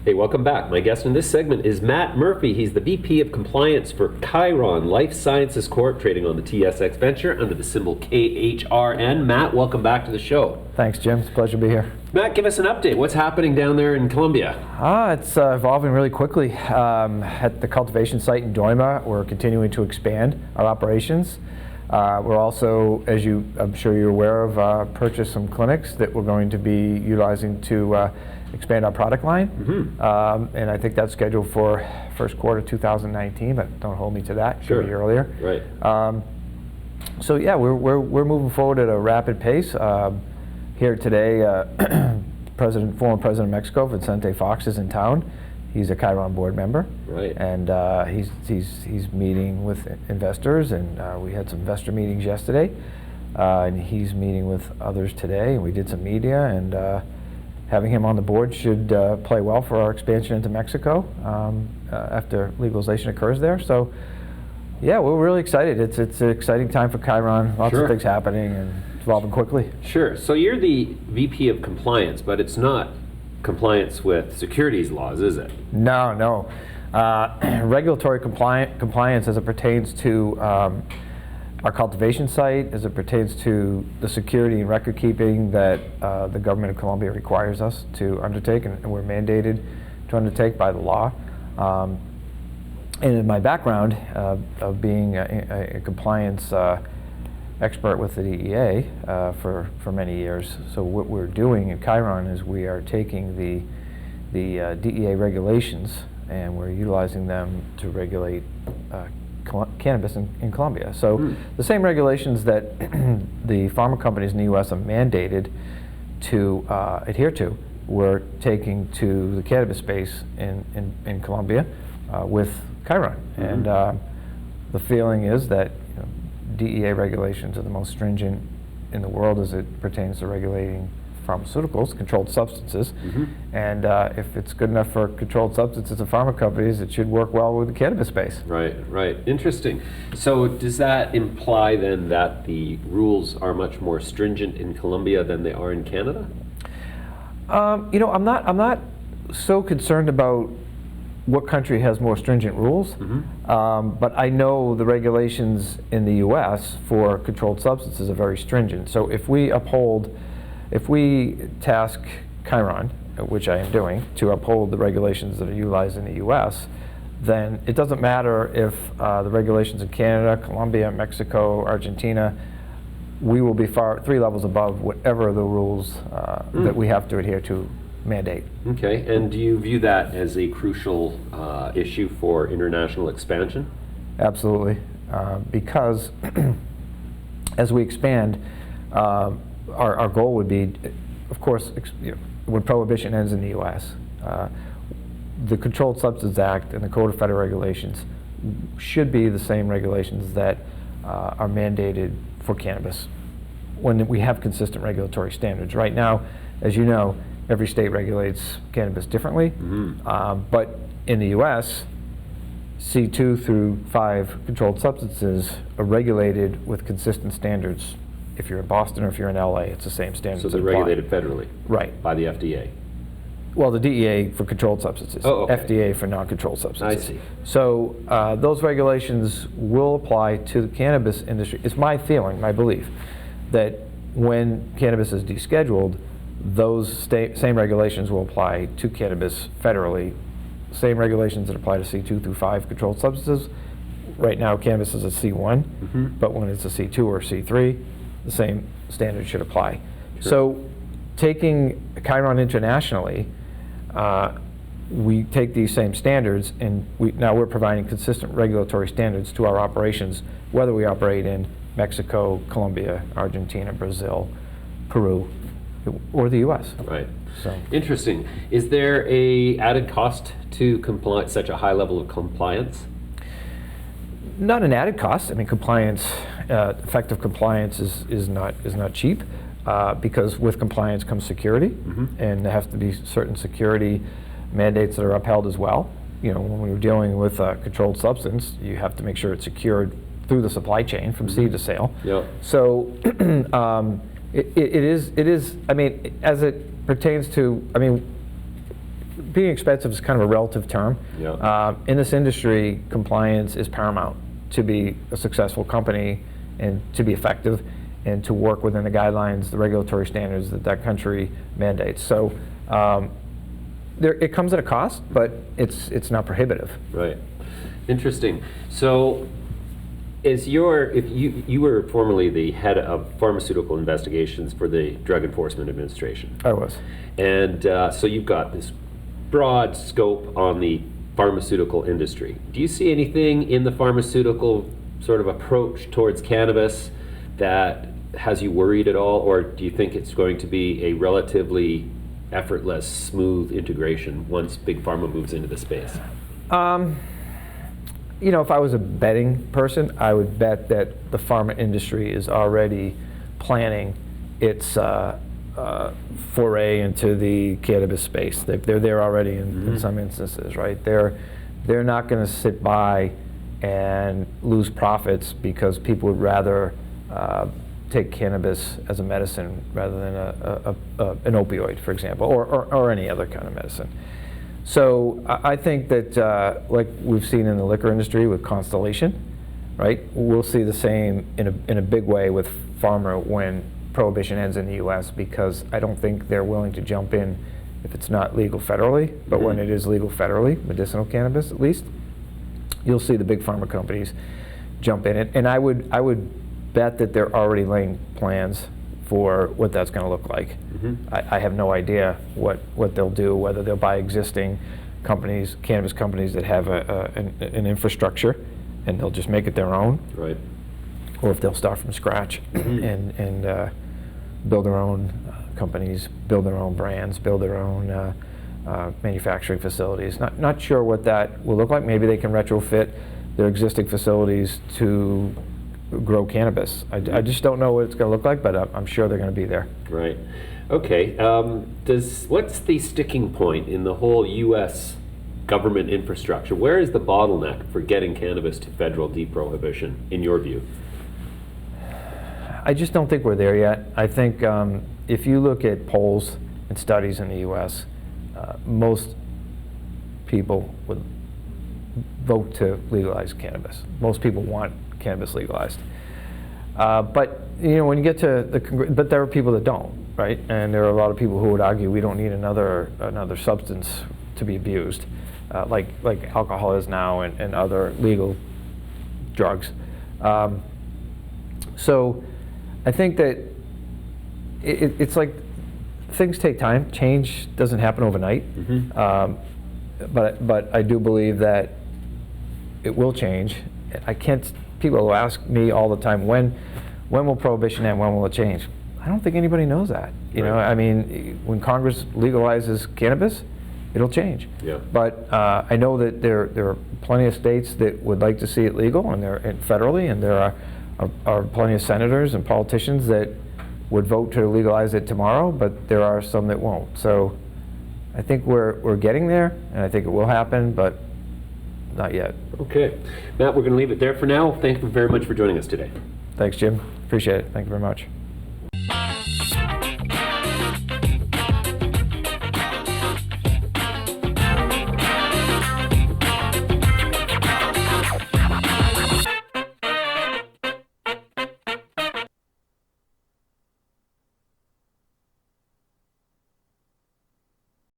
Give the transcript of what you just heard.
Hey, welcome back. My guest in this segment is Matt Murphy. He's the VP of Compliance for Khiron Life Sciences Corp, trading on the TSX Venture under the symbol KHRN. Matt, welcome back to the show. Thanks, Jim. It's a pleasure to be here. Matt, give us an update. What's happening down there in Colombia? It's evolving really quickly. At the cultivation site in Doima, we're continuing to expand our operations. We're also, as I'm sure you're aware of, purchased some clinics that we're going to be utilizing to expand our product line. Mm-hmm. And I think that's scheduled for first quarter 2019, but don't hold me to that. It Sure. could be earlier. Right. So yeah, we're moving forward at a rapid pace. Here today, former President of Mexico, Vicente Fox, is in town. He's a Chiron board member. Right. And he's meeting with investors, and we had some investor meetings yesterday. And he's meeting with others today, and we did some media, and having him on the board should play well for our expansion into Mexico after legalization occurs there. So, yeah, we're really excited. It's an exciting time for Chiron. Lots Sure. of things happening and evolving quickly. Sure. So you're the VP of Compliance, but it's not compliance with securities laws, is it? No. Regulatory compliance as it pertains to our cultivation site, as it pertains to the security and record keeping that the government of Colombia requires us to undertake, and we're mandated to undertake by the law. And in my background of being a compliance expert with the DEA for many years, so what we're doing at Chiron is we are taking the DEA regulations and we're utilizing them to regulate cannabis in Colombia. So the same regulations that the pharma companies in the U.S. are mandated to adhere to, we're taking to the cannabis space in Colombia with Chiron. Mm-hmm. And the feeling is that DEA regulations are the most stringent in the world as it pertains to regulating pharmaceuticals, controlled substances. Mm-hmm. And if it's good enough for controlled substances and pharma companies, it should work well with the cannabis space. Right. Interesting. So does that imply then that the rules are much more stringent in Colombia than they are in Canada? I'm not so concerned about what country has more stringent rules, mm-hmm. But I know the regulations in the U.S. for controlled substances are very stringent. So if we task Chiron, which I am doing, to uphold the regulations that are utilized in the U.S., then it doesn't matter if the regulations in Canada, Colombia, Mexico, Argentina, we will be 3 levels above whatever the rules that we have to adhere to mandate. Okay, and do you view that as a crucial issue for international expansion? Absolutely, because as we expand, our goal would be, of course, when prohibition ends in the U.S., the Controlled Substances Act and the Code of Federal Regulations should be the same regulations that are mandated for cannabis when we have consistent regulatory standards. Right now, as you know, every state regulates cannabis differently, mm-hmm. But in the U.S., C2 through 5 controlled substances are regulated with consistent standards. If you're in Boston or if you're in LA, it's the same standards. So they're regulated federally? Right. By the FDA? Well, the DEA for controlled substances, okay. FDA for non-controlled substances. I see. So those regulations will apply to the cannabis industry. It's my feeling, my belief, that when cannabis is descheduled, those same regulations will apply to cannabis federally. Same regulations that apply to C2 through 5 controlled substances. Right now, cannabis is a C1, mm-hmm. but when it's a C2 or C3, the same standard should apply. Sure. So taking Chiron internationally, we take these same standards, and now we're providing consistent regulatory standards to our operations, whether we operate in Mexico, Colombia, Argentina, Brazil, Peru, or the U.S. Right. So interesting. Is there a added cost to such a high level of compliance? Not an added cost. I mean, compliance, effective compliance is not cheap, because with compliance comes security, mm-hmm. and there have to be certain security mandates that are upheld as well. When we're dealing with a controlled substance, you have to make sure it's secured through the supply chain from mm-hmm. seed to sale. Yep. So it is. I mean, as it pertains to, being expensive is kind of a relative term. Yeah. In this industry, compliance is paramount to be a successful company and to be effective and to work within the guidelines, the regulatory standards that that country mandates. So it comes at a cost, but it's not prohibitive. Right. Interesting. So if you were formerly the head of pharmaceutical investigations for the Drug Enforcement Administration. I was. And so you've got this broad scope on the pharmaceutical industry. Do you see anything in the pharmaceutical sort of approach towards cannabis that has you worried at all, or do you think it's going to be a relatively effortless, smooth integration once Big Pharma moves into the space? You know, if I was a betting person, I would bet that the pharma industry is already planning its foray into the cannabis space. They're there already in some instances, right? They're not going to sit by and lose profits because people would rather take cannabis as a medicine rather than an opioid, for example, or any other kind of medicine. So I think that, like we've seen in the liquor industry with Constellation, right? We'll see the same in a big way with pharma when prohibition ends in the U.S. because I don't think they're willing to jump in if it's not legal federally. But when it is legal federally, medicinal cannabis at least, you'll see the big pharma companies jump in it. And I would bet that they're already laying plans for what that's going to look like. I have no idea what they'll do, whether they'll buy existing companies, cannabis companies that have an infrastructure and they'll just make it their own, right? Or if they'll start from scratch and build their own companies, build their own brands, build their own manufacturing facilities. Not sure what that will look like. Maybe they can retrofit their existing facilities to grow cannabis. I just don't know what it's going to look like, but I'm sure they're going to be there. Right. Okay. What's the sticking point in the whole U.S. government infrastructure? Where is the bottleneck for getting cannabis to federal deprohibition, in your view? I just don't think we're there yet. I think if you look at polls and studies in the U.S., most people would vote to legalize cannabis. Most people want cannabis legalized. But you know, when you get to but there are people that don't, right? And there are a lot of people who would argue we don't need another substance to be abused, like alcohol is now and other legal drugs. So I think that it's like things take time. Change doesn't happen overnight. But I do believe that it will change. I can't. People will ask me all the time, when will prohibition end? When will it change? I don't think anybody knows that. You know, I mean, when Congress legalizes cannabis, it'll change. Yeah. But I know that there are plenty of states that would like to see it legal, and federally, and there are plenty of senators and politicians that would vote to legalize it tomorrow, but there are some that won't. So I think we're getting there, and I think it will happen, but not yet. Okay. Matt, we're going to leave it there for now. Thank you very much for joining us today. Thanks, Jim. Appreciate it. Thank you very much.